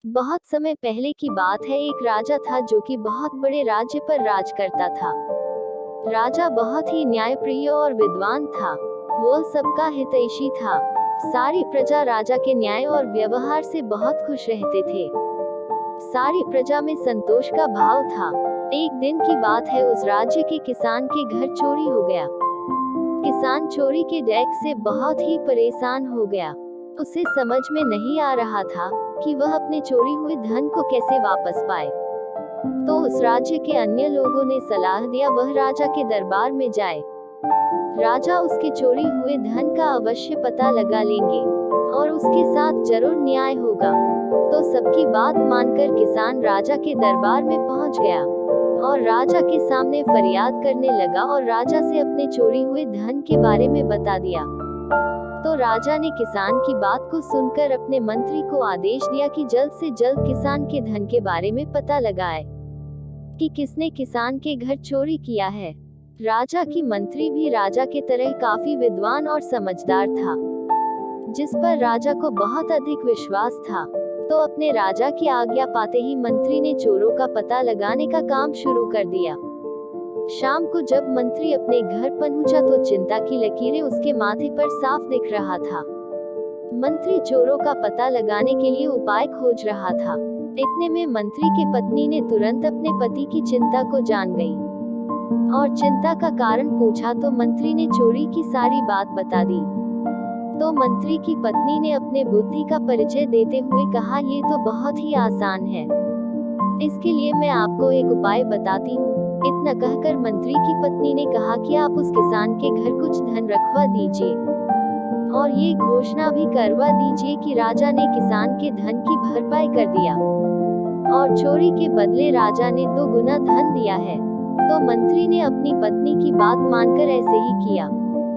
बहुत समय पहले की बात है। एक राजा था जो कि बहुत बड़े राज्य पर राज करता था। राजा बहुत ही न्यायप्रिय और विद्वान था। वो सबका हितैषी था। सारी प्रजा राजा के न्याय और व्यवहार से बहुत खुश रहते थे। सारी प्रजा में संतोष का भाव था। एक दिन की बात है, उस राज्य के किसान के घर चोरी हो गया। किसान चोरी के डर से बहुत ही परेशान हो गया। उसे समझ में नहीं आ रहा था कि वह अपने चोरी हुए धन को कैसे वापस पाए। तो उस राज्य के अन्य लोगों ने सलाह दिया वह राजा के दरबार में जाए। राजा उसके चोरी हुए धन का अवश्य पता लगा लेंगे और उसके साथ जरूर न्याय होगा। तो सबकी बात मानकर किसान राजा के दरबार में पहुंच गया और राजा के सामने फरियाद करने लगा और राजा से अपने चोरी हुए धन के बारे में बता दिया। तो राजा ने किसान की बात को सुनकर अपने मंत्री को आदेश दिया कि जल्द से जल्द किसान के धन के बारे में पता लगाए कि किसने किसान के घर चोरी किया है। राजा की मंत्री भी राजा के तरह काफी विद्वान और समझदार था, जिस पर राजा को बहुत अधिक विश्वास था। तो अपने राजा की आज्ञा पाते ही मंत्री ने चोरों का पता लगाने का काम शुरू कर दिया। शाम को जब मंत्री अपने घर पहुंचा तो चिंता की लकीरें उसके माथे पर साफ दिख रहा था। मंत्री चोरों का पता लगाने के लिए उपाय खोज रहा था। इतने में मंत्री की पत्नी ने तुरंत अपने पति की चिंता को जान गई और चिंता का कारण पूछा तो मंत्री ने चोरी की सारी बात बता दी। तो मंत्री की पत्नी ने अपने बुद्धि का परिचय देते हुए कहा, ये तो बहुत ही आसान है, इसके लिए मैं आपको एक उपाय बताती हूँ। इतना कहकर मंत्री की पत्नी ने कहा कि आप उस किसान के घर कुछ धन रखवा दीजिए और ये घोषणा भी करवा दीजिए कि राजा ने किसान के धन की भरपाई कर दिया और चोरी के बदले राजा ने 2 गुना धन दिया है। तो मंत्री ने अपनी पत्नी की बात मानकर ऐसे ही किया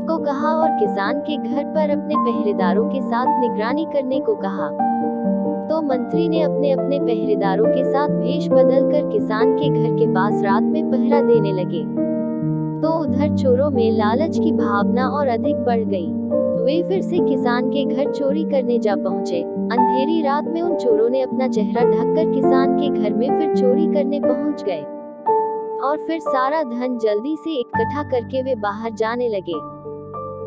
को कहा और किसान के घर पर अपने पहरेदारों के साथ निगरानी करने को कहा। तो मंत्री ने अपने अपने पहरेदारों के साथ भेष बदलकर किसान के घर के पास रात में पहरा देने लगे। तो उधर चोरों में लालच की भावना और अधिक बढ़ गई। वे फिर से किसान के घर चोरी करने जा पहुंचे। अंधेरी रात में उन चोरों ने अपना चेहरा ढककर किसान के घर में फिर चोरी करने पहुंच गए और फिर सारा धन जल्दी से इकट्ठा करके वे बाहर जाने लगे।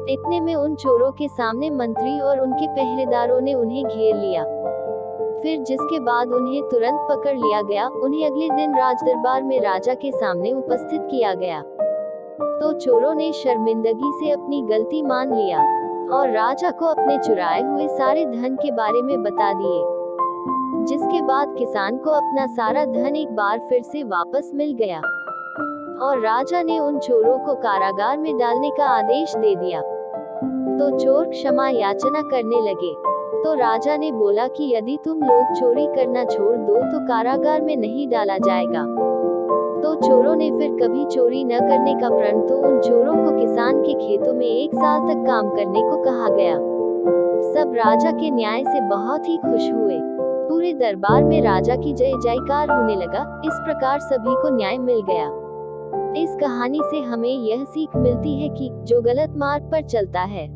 इतने में उन चोरों के सामने मंत्री और उनके पहरेदारों ने उन्हें घेर लिया। फिर जिसके बाद उन्हें तुरंत पकड़ लिया गया। उन्हें अगले दिन राजदरबार में राजा के सामने उपस्थित किया गया। तो चोरों ने शर्मिंदगी से अपनी गलती मान लिया और राजा को अपने चुराए हुए सारे धन के बारे में बता दिए, जिसके बाद किसान को अपना सारा धन एक बार फिर से वापस मिल गया और राजा ने उन चोरों को कारागार में डालने का आदेश दे दिया। तो चोर क्षमा याचना करने लगे। तो राजा ने बोला कि यदि तुम लोग चोरी करना छोड़ दो तो कारागार में नहीं डाला जाएगा। तो चोरों ने फिर कभी चोरी न करने का प्रण। तो उन चोरों को किसान के खेतों में 1 साल तक काम करने को कहा गया। सब राजा के न्याय से बहुत ही खुश हुए। पूरे दरबार में राजा की जय जयकार होने लगा। इस प्रकार सभी को न्याय मिल गया। इस कहानी से हमें यह सीख मिलती है कि जो गलत मार्ग पर चलता है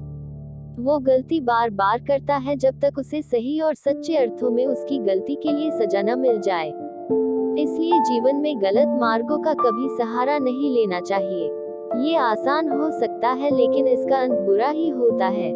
वो गलती बार बार करता है जब तक उसे सही और सच्चे अर्थों में उसकी गलती के लिए सजा न मिल जाए। इसलिए जीवन में गलत मार्गों का कभी सहारा नहीं लेना चाहिए। ये आसान हो सकता है लेकिन इसका अंत बुरा ही होता है।